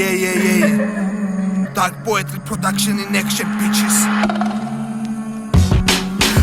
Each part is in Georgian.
Yeah. Dark Poetry Production in action, bitches.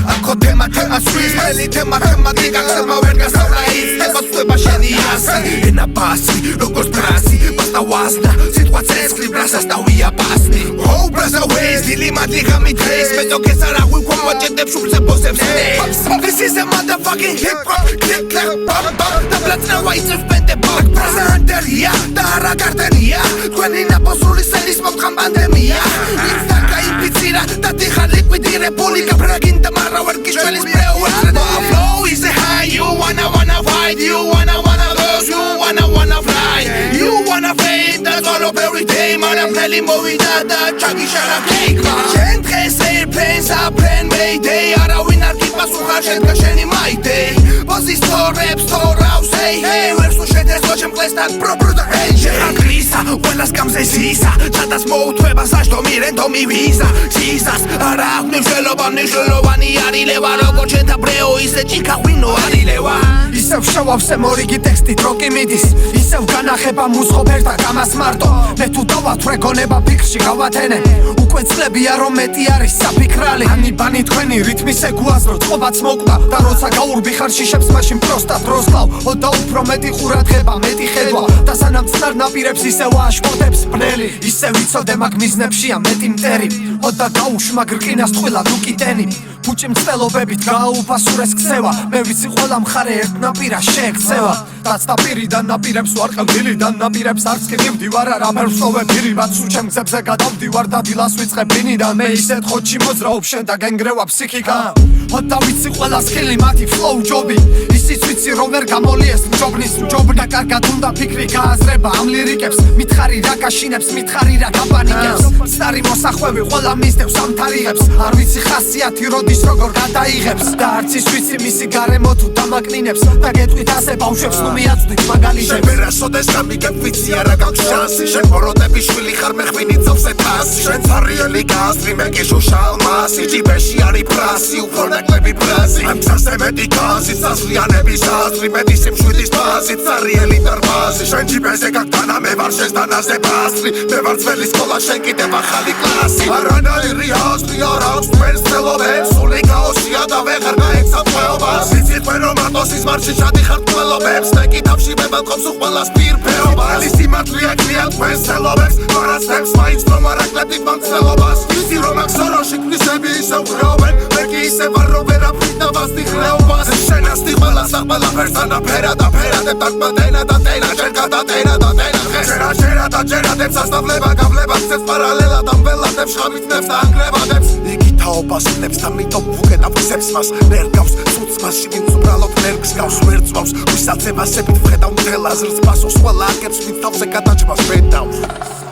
Ako tema swiss, meli tema diga selma verga sauna is tema sueba sheni asi ena basi, როგორც ბრასი, პასტა ვაზნა, სიტყვაცეს ლიბრას ასტავია პასნი Oh, brother ways, dili madli gami trace Meto que sara hui kwa wajetep shulze poseb snake This is a motherfucking hip-hop, click-clack, bam-bam Da platina waitsef pente bak, brother hunter-ia Da ara garden-ia Tveni naposuli selis motqam pandemia Instaka impitsira, da tixar liquidirebuli Gabragin da marra werkis čvelis My flow is a high, you wanna fight You wanna lose, you wanna fly You wanna fade, that's all of every day Mara pleli movida da chagi shara cake Shen დღეს airplanes apren mayday Arawin არ გიპასუხა შენგა შენი my day Pozis torreps torავს hey hey ვერს უშედეს ოჩემ კლესთან პრობრუდა hey შეგრისა ყველას გამზეს ისა ჩატას მოუთვება საშტომი რენდომი ვიზა Jesus არა მნიშვნელოვანი არილევა როგორც შენთა ბრეო ისე ჭიქაღვინო არილევა ისევ შევავსე მორიგი ტექსტით როკი მიდის ისევ განახება მუსხობერთა გამას მარტო მე თუ დავათვრე გონება ფიქრში გავათენე უკვე წლებია რომ მეტი არის საფიქრალი ანიბანი თქვენი რითმის ეგუაზრო წყობაც მოკვდა და როცა გაურბი ხარ შიშებს მაშინ პროსტა დროს ყავ ოდა უფრო მეტი ყურადღება მეტი ხედვა და სანამ წნარ ნაპირებს ისევ აშფოთებს ბნელი ისევ იცოდე მაგ მიზნებშია მეტი მტერი ოდა გაუშმაგ რკინას ტყუილა დუკიტენი ფუჭი მცდელობებით გააუფასურეს ქცევა მე ვიცი ყველა მხარე ერთ ნაპირას შეექცევა დაცდაპირიდან ნაპირებს ვარ ყმდილიდან ნაპირებს არც კი მივდივარ არა მერსოვე პირივად სულ ჩემ გზებზე გადავდივარ და დილას ვიწყებ ბინიდან მე ისეთ ხოჩი მოძრაობ შენ და გენგრევა ფსიქიკა ოდა ვიცი ყველა სკილი მათი flow ჯობი ისიც ვიცი რომ ვერ გამოლიეს მჯობნის მჯობნა კარგად უნდა ფიქრი გააზრება ამ ლირიკებს მითხარი რა გაშინებს მითხარი რა გაპანიკებს სტარი მოსახვევი ყველა მისდევს ამ თარიღებს არ ვიცი ხასიათი როდის როგორ გადაიღებს და არც ის ვიცი მისი გარემო თუ დამაკნინებს და გეტყვით ასე ბავშვებს ნუ მიაწვდით მაგალითებს შენ ვერასოდეს გამიგებ ვიცი არა გაქვს შანსი შენ ბოროტების შვილი ხარ მე ხვინი ძოვსე თასი შენ ცარიელი გასწრი მე გეშუშა ალმასი ჯიბეში არის ბრასი უფრო ნაკლები ბრაზი ამ გზაზე მეტი გაზი საზლიანების აზრი მეტი სიმშვიდის ბაზი ცარიელი დარბაზი შენ ჯიბეზე გაგდანა მე ვარ შენს დანაზე ბასრი მე ვარ ძველი სკოლა შენ კიდევ ახალი კლასი არანაირი აზრი არ აქვს თქვენს ცელობებს სული გაოსია და ვეღარ გაეცა წვეობას ვიცით მე რომ მარტოსის მარში ჩადიხარ ყველობებს მე კითხავში მე ბალკონს უყველას პირფეობას ის სიმართლეა გლია თქვენს ცელობებს მარაცებს მაინც რომ არაკლებდით მომცელობას ვიცი რომ აქ სოროში ქნისები ისევ ხრობენ მე კი ისე ვარ რომ ვერაფრით დავასდი ხრეობას შენასდი ყველას ყველაფერს ანაფერა და ფერადებ დაკმადენა და ტენა შენ გადატენა და ტენა ხერა და ჯერადებს ასწავლება გავლება ცეც პარალელად ამ ველადებს შავიცნებს და ანგრევადებს იგი თაობას ნებს და მიტომ ვუკედა ვისებს მას ნერგავს ცუც მასში ვინც უბრალოდ ნერგს გავს ვერ წვავს ვისაც ემასებით ვხედავ მთელ აზრს პასუხს ყველა აკებს ვინც თავზე გადაჭმას ბედავს